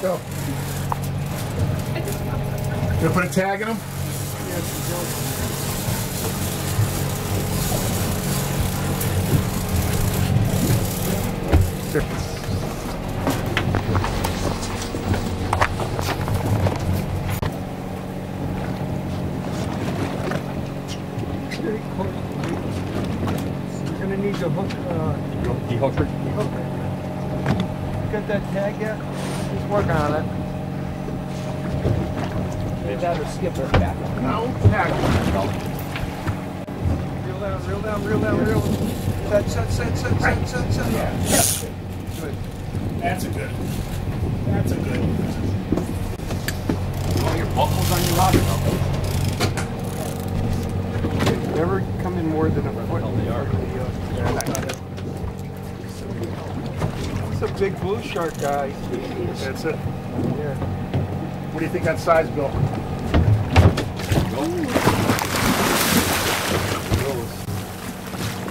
Go. Gonna put a tag in them? You're gonna need to hook. De-hook her. Got that tag yet? He's working on it. Maybe that or skip her back. No, tag. Reel down, reel down, reel down, reel. Set. Yeah. Good. That's a good. That's a good. Oh, your buckle's on your rocker though. Never come in more than a foot. Oh, they are. It's a big blue shark guy. That's it. Yeah. What do you think on size, Bill?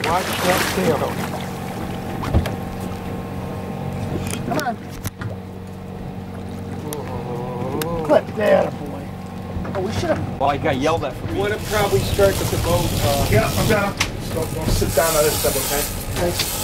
Watch that tail. Come on. Oh. Clip that, boy. Oh, we should have. Well, I got yelled at for You want to probably start with the boat. Yeah, I'm down. Don't sit down on this stuff, okay? Thanks.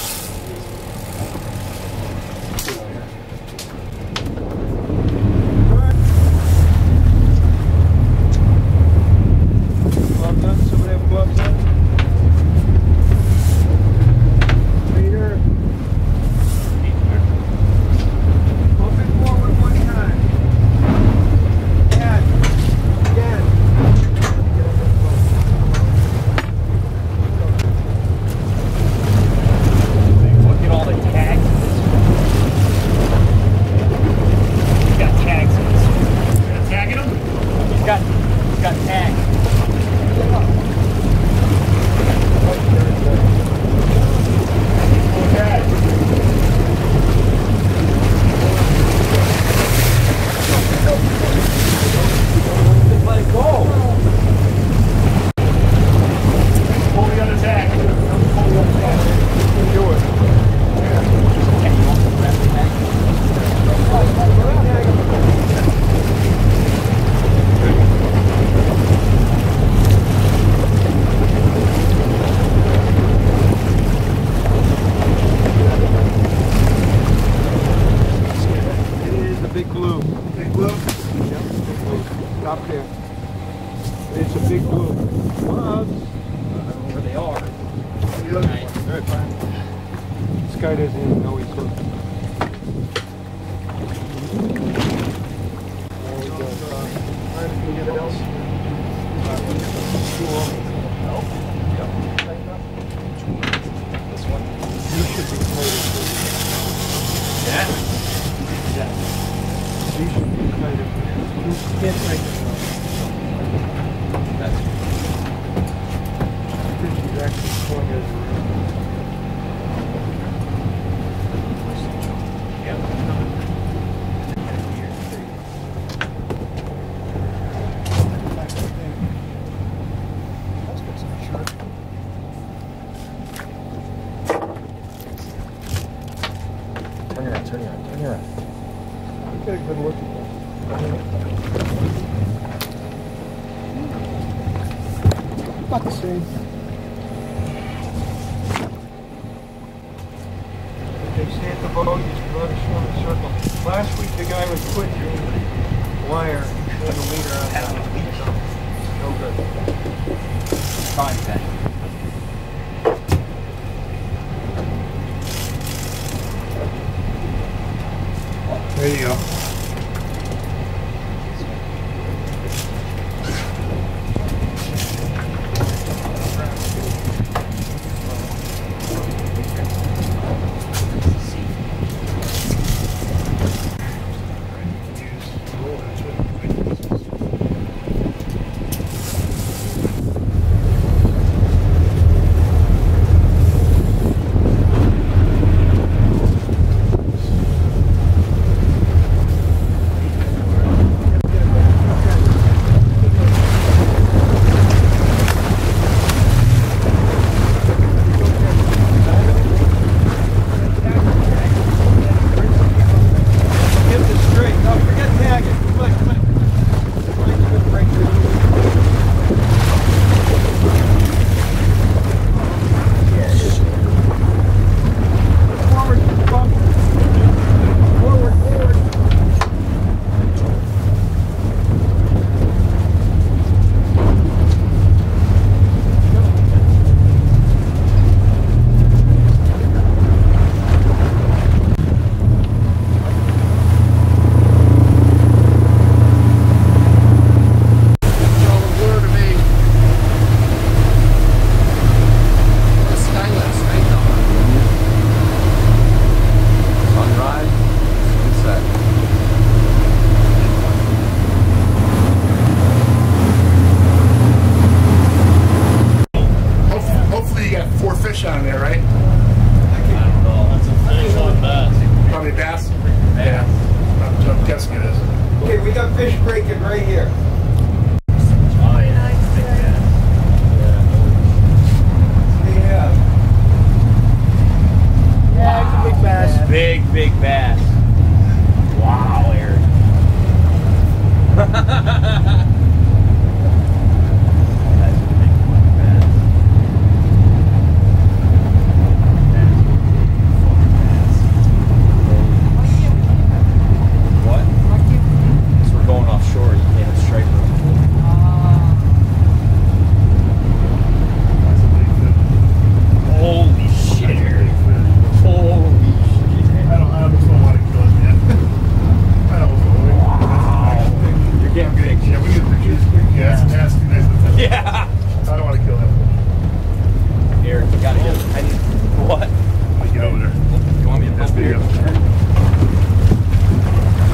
Big blue. Well, I don't know where they are. right, fine. This guy doesn't even know he's hooked. Anything else? This one. You should be tighter. Yeah. Yeah. You should be tighter. You can't tighten it. That's I think he's actually pulling it around. Turn around, turn around, turn around. Get a good look at that. About the same. They say at the boat, you just run a short circle. Last week, the guy was putting your wire and the leader on top of no good. Fine, Ben. There you go. On there, right? I don't know. That's a fish on bass. Probably bass? Yeah. I'm guessing it is. Okay, we got fish breaking right here. Oh, yeah. Yeah. Yeah, it's a big bass. Big, big bass. Wow, Eric. That's a big fucking bass. What? Because we're going offshore, you can't have striper. That's a big fish. Holy shit, Eric. Holy shit. I just don't want to kill it yet. I don't know. Wow. You're getting big. Yeah, we get pictures. Yeah, that's nasty. Nice. Yeah. I don't want to kill him. Eric, you gotta get it. I need. What? Let me get over there. You want me to That's pump big. it?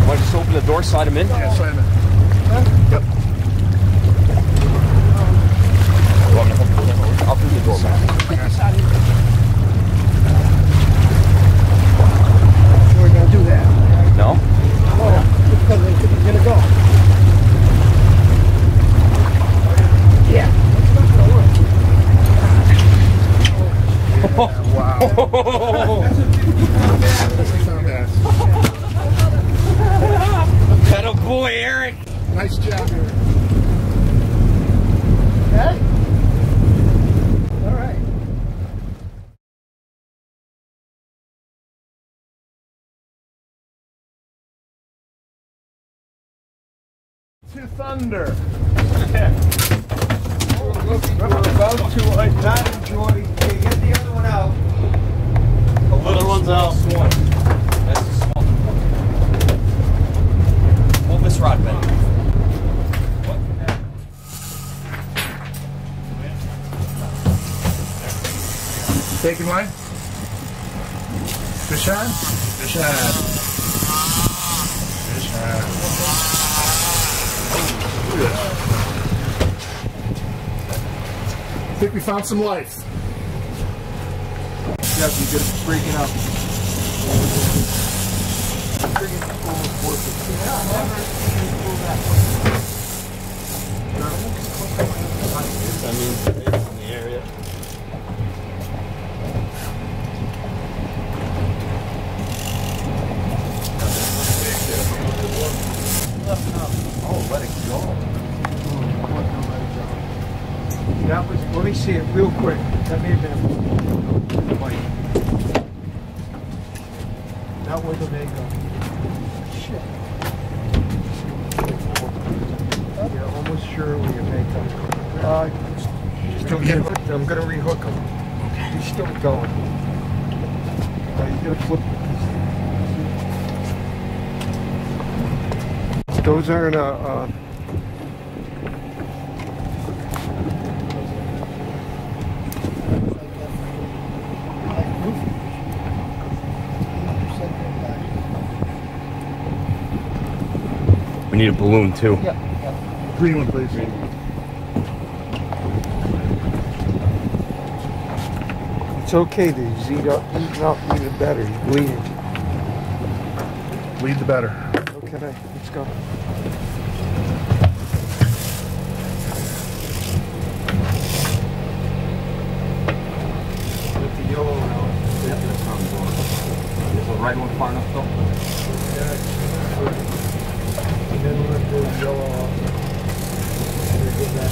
Want to just open the door, slide him in? Yeah, slide him in. Yep. You want me to open the door? I'll do the door, man. We're gonna do that. No? Oh, because it's gonna go. Yeah. Wow. That's a big bass. That a boy, Eric. Nice job, Eric. Okay. All right. To Thunder. about to not enjoy. Okay, get the other one out. The little one's out. One. That's a small. Hold this rod, Ben. Taking line? Fish on? Fish on. Fish on. I think we found some life. Yeah, you get it breaking up. That means it's in the area. Oh, let it go. That was, let me see it real quick. That may have been white. That was a mako. Shit. Yeah, almost surely a mako. I'm going to rehook him. He's still going. You got to flip. Those aren't We need a balloon too. Yeah. Green one, please. It's okay to eat up even better. He's bleeding. Lead the better. Okay, let's go. With the yellow around. Is the right one far enough though? And then we're going to go yellow off. Go back.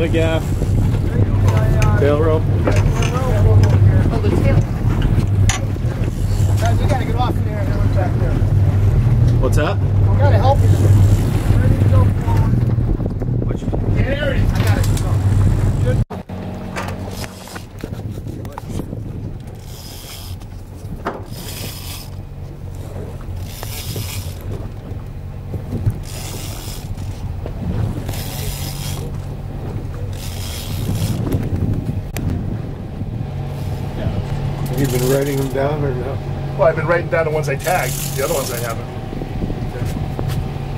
Gaff. Tail rope. Oh, the tail. Guys, we gotta get off there and everyone's back there. What's that? We gotta help you. Ready to go forward. Which? Gary, I got it. Good. Have you been writing them down or no? Well, I've been writing down the ones I tagged. The other ones I haven't.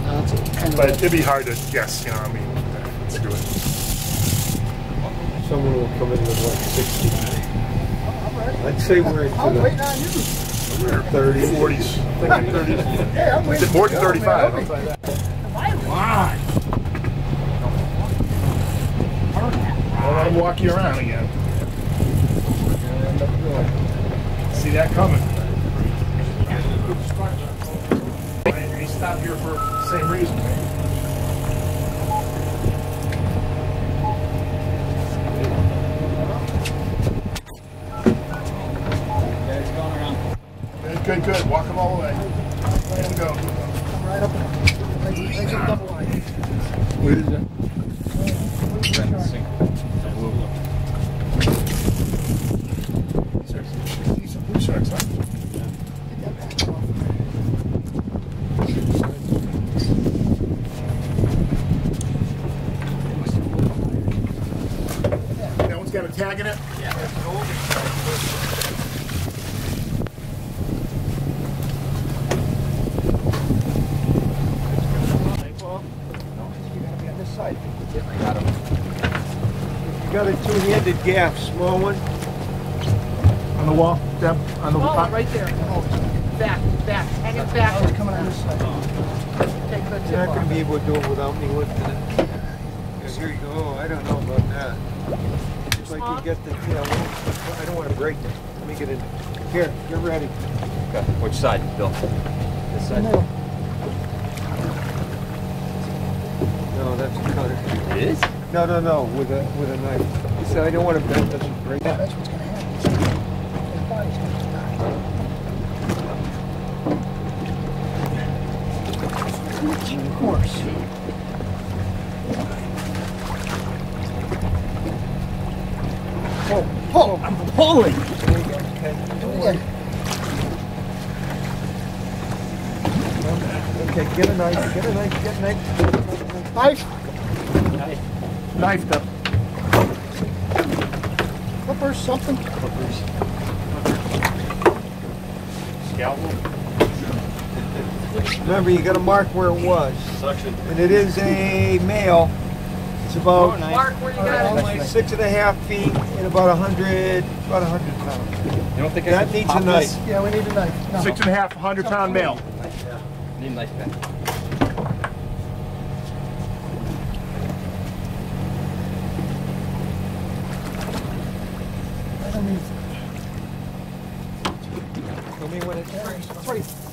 That's kind But of it'd be hard to guess, you know. I mean, screw it. Someone will come in with like 60. I I'd say we're into I'm the waiting on you. 30s. 40s. Thinking 30s. Hey, I'm waiting More for than you, 35. man. I'll tell you that. Come on. I'll let him walk you around again. See that coming. He stopped here for the same reason. Guys going around. Good, good. Walk him all the way. Let him go. Come right up. Make a double line. What is it? These are blue sharks, huh? That one's got a tag in it? You got a two-handed gaff, small one. On the wall, Deb? On the Oh, right there. Oh, back. Hang it back. I was coming on this side. Take the You're tip not going off. to be able to do it without me lifting it. Yeah, here you go. Oh, I don't know about that. If I can get the tail, I don't want to break it. Let me get in. Here, get ready. Okay. Which side, Bill? This side? No. No, that's a cutter. It is? No, with a knife. You said I don't want to bend this and break it. That's what's going to happen. His body's going to die. Of course. Oh, I'm pulling. There you go. Okay. Do it again. Okay, get a knife. Knife. Knifed up. Clippers, something. Scalpel. Remember, you got to mark where it was. Suction. And it is a male. It's about Mark where you got it. 6.5 feet and about 100 pounds. You don't think I That should needs pop a knife. this? Yeah, we need a knife. No. 6.5, 100-pound male. Need a knife back. I don't need. Tell me when it's ready.